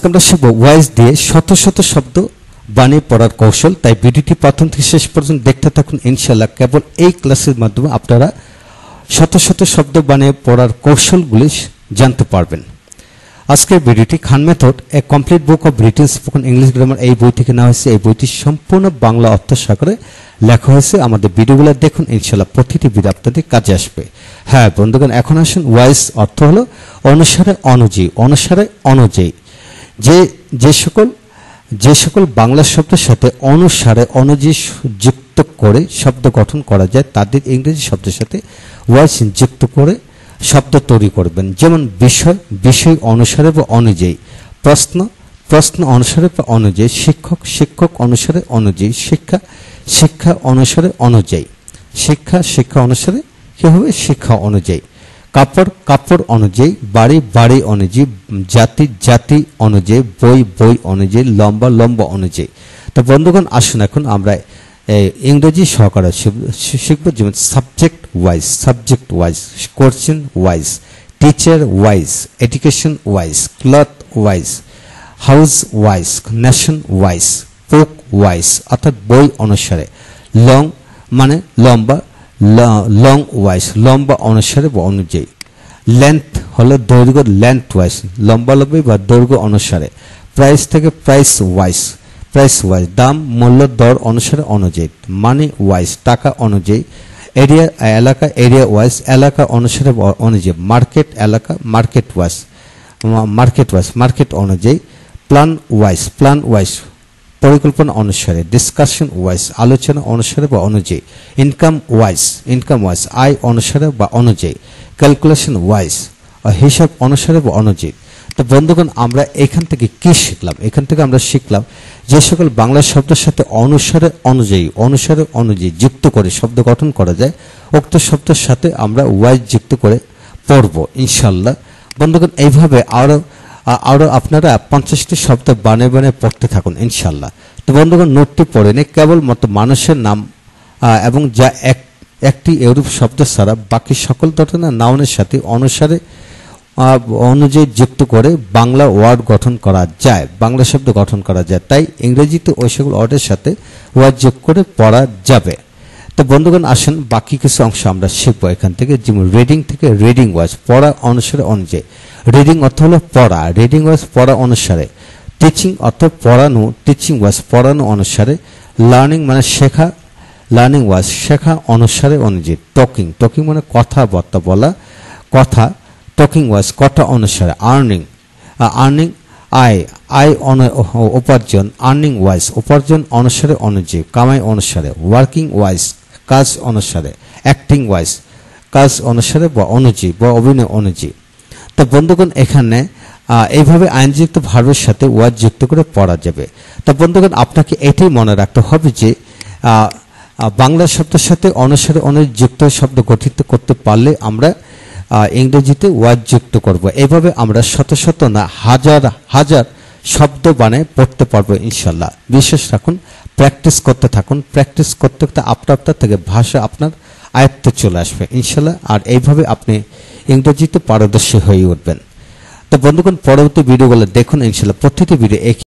আজকে আমরা শিখব ওয়াইজ দিয়ে শত শত শব্দ বানিয়ে পড়ার কৌশল। তাই ভিডিওটি প্রথম থেকে শেষ পর্যন্ত দেখতে থাকুন। ইনশাআল্লাহ কেবল এই ক্লাসের মাধ্যমে আপনারা শত শত শব্দ বানিয়ে পড়ার কৌশলগুলি জানতে পারবেন। আজকের ভিডিওটি Khan method a complete book of written spoken English grammar এই বই থেকে নেওয়া হয়েছে। এই বইটি সম্পূর্ণ বাংলা অর্থ সহকারে লেখা হয়েছে। আমাদের ভিডিওগুলো দেখুন, ইনশাআল্লাহ প্রতিটি ভিডিও আপনাদের কাজে আসবে। হ্যাঁ বন্ধুগণ, এখন আসুন ওয়াইজ অর্থ হলো অনুসারে অনুযায়ী, অনুসারে অনুযায়ী। যে সকল বাংলা শব্দের সাথে অনুসারে অনুযায়ী যুক্ত করে শব্দ গঠন করা যায় তাদের ইংরেজি শব্দের সাথে ওয়াইজ যুক্ত করে শব্দ তৈরি করবেন। যেমন বিষয়, বিষয় অনুসারে বা অনুযায়ী। প্রশ্ন, প্রশ্ন অনুসারে বা অনুযায়ী। শিক্ষক, শিক্ষক অনুসারে অনুযায়ী। শিক্ষা, শিক্ষা অনুসারে অনুযায়ী। শিক্ষা, শিক্ষা অনুসারে কি হবে? শিক্ষা অনুযায়ী। কাপড়, কাপড় অনুযায়ী। বাড়ি, বাড়ি অনুযায়ী। জাতি, জাতি অনুযায়ী। বই, বই অনুযায়ী। লম্বা, লম্বা অনুযায়ী। তো বন্ধুগণ আসুন এখন আমরা ইংরেজি সহকারে শিখব। যেমন subject wise, subject wise. Question wise. Teacher wise. Education wise. Cloth wise. House wise. Nation wise. Book wise অর্থাৎ বই অনুসারে। লং মানে লম্বা, লং ওয়াইজ লম্বা অনুসারে বা অনুযায়ী। লেন্থ হলো দৈর্ঘ্য, লেন্থ ওয়াইজ লম্বা লম্বি বা দৈর্ঘ্য অনুসারে। প্রাইস থেকে প্রাইস ওয়াইজ, প্রাইস ওয়াইজ। দাম মূল্য দর অনুসারে অনুযায়ী। মানি ওয়াইজ টাকা অনুযায়ী। এরিয়া এলাকা, এরিয়া ওয়াইজ এলাকা অনুসারে অনুযায়ী। মার্কেট এলাকা, market wise, market wise market অনুযায়ী। প্ল্যান ওয়াইজ, প্ল্যান ওয়াইজ পরিকল্পনা অনুসারে। ডিসকাশন ওয়াইজ আলোচনা অনুসারে বা অনুযায়ী। ইনকাম ওয়াইজ, ইনকাম ওয়াইজ আয় অনুসারে বা অনুযায়ী। ক্যালকুলেশন ওয়াইজ হিসাব অনুসারে বা অনুযায়ী। তো বন্ধুগণ আমরা এখান থেকে কি শিখলাম? এখান থেকে আমরা শিখলাম যে সকল বাংলা শব্দের সাথে অনুসারে অনুযায়ী, অনুসারে অনুযায়ী যুক্ত করে শব্দ গঠন করা যায় উক্ত শব্দের সাথে আমরা ওয়াইজ যুক্ত করে পড়ব ইনশাআল্লাহ। বন্ধুগণ এইভাবে আরো আপনারা 50টি শব্দ বানিয়ে বানিয়ে পড়তে থাকুন ইনশাআল্লাহ। তো বন্ধুগণ নোটটি পড়ে নিন। কেবলমাত্র মানুষের নাম এবং যা একটি এরূপ শব্দ ছাড়া বাকি সকল ধরনের নাউনের সাথে অনুসারে অনুযায়ী যুক্ত করে বাংলা ওয়ার্ড গঠন করা যায়, বাংলা শব্দ গঠন করা যায়। তাই ইংরেজিতে ওই সকল ওয়ার্ডের সাথে ওয়ার্ড যোগ করে পড়া যাবে। তো বন্ধুগণ আসুন বাকি কিছু অংশ আমরা শিখবো এখান থেকে। যেমন রিডিং থেকে রিডিং ওয়াইজ পড়া অনুসারে অনুযায়ী। রিডিং অর্থ হলো পড়া, রিডিং ওয়াইজ পড়া অনুসারে। টিচিং অর্থ পড়ানো, টিচিং ওয়াইজ পড়ানো অনুসারে। লার্নিং মানে শেখা, লার্নিং ওয়াইজ শেখা অনুসারে অনুযায়ী। টকিং, টকিং মানে কথাবার্তা বলা, কথা, টকিং ওয়াইজ কথা অনুসারে। আর্নিং, আর্নিং আয়, আয় উপার্জন। আর্নিং ওয়াইজ উপার্জন অনুসারে অনুযায়ী, কামাই অনুসারে। ওয়ার্কিং ওয়াইজ কাজ অনুসারে। অ্যাক্টিং ওয়াইজ কাজ অনুসারে বা অনুযায়ী বা অভিনয় অনুযায়ী। তো বন্ধুগণ এখানে এইভাবে আইনযুক্ত ভার্বের সাথে ওয়ার্ড যুক্ত করে পড়া যাবে। তো বন্ধুগণ আপনাকে এটাই মনে রাখতে হবে যে বাংলা শব্দের সাথে অনুসারে অনুযায়ী যুক্ত শব্দ গঠিত করতে পারলে আমরা ইংরেজিতে ওয়ার্ড যুক্ত করব। এইভাবে আমরা শত শত না হাজার হাজার শব্দ বানিয়ে পড়তে পারবো ইনশাল্লাহ। বিশ্বাস রাখুন, প্র্যাকটিস করতে থাকুন। প্র্যাকটিস করতে করতে আপনার থেকে ভাষা আপনার আয়ত্তে চলে আসবে ইনশাল্লাহ। আর এইভাবে আপনি ইংরেজিতে পারদর্শী হয়ে উঠবেন। তো বন্ধুগণ পরবর্তী ভিডিওগুলো দেখুন ইনশাল্লাহ। প্রতিটি ভিডিও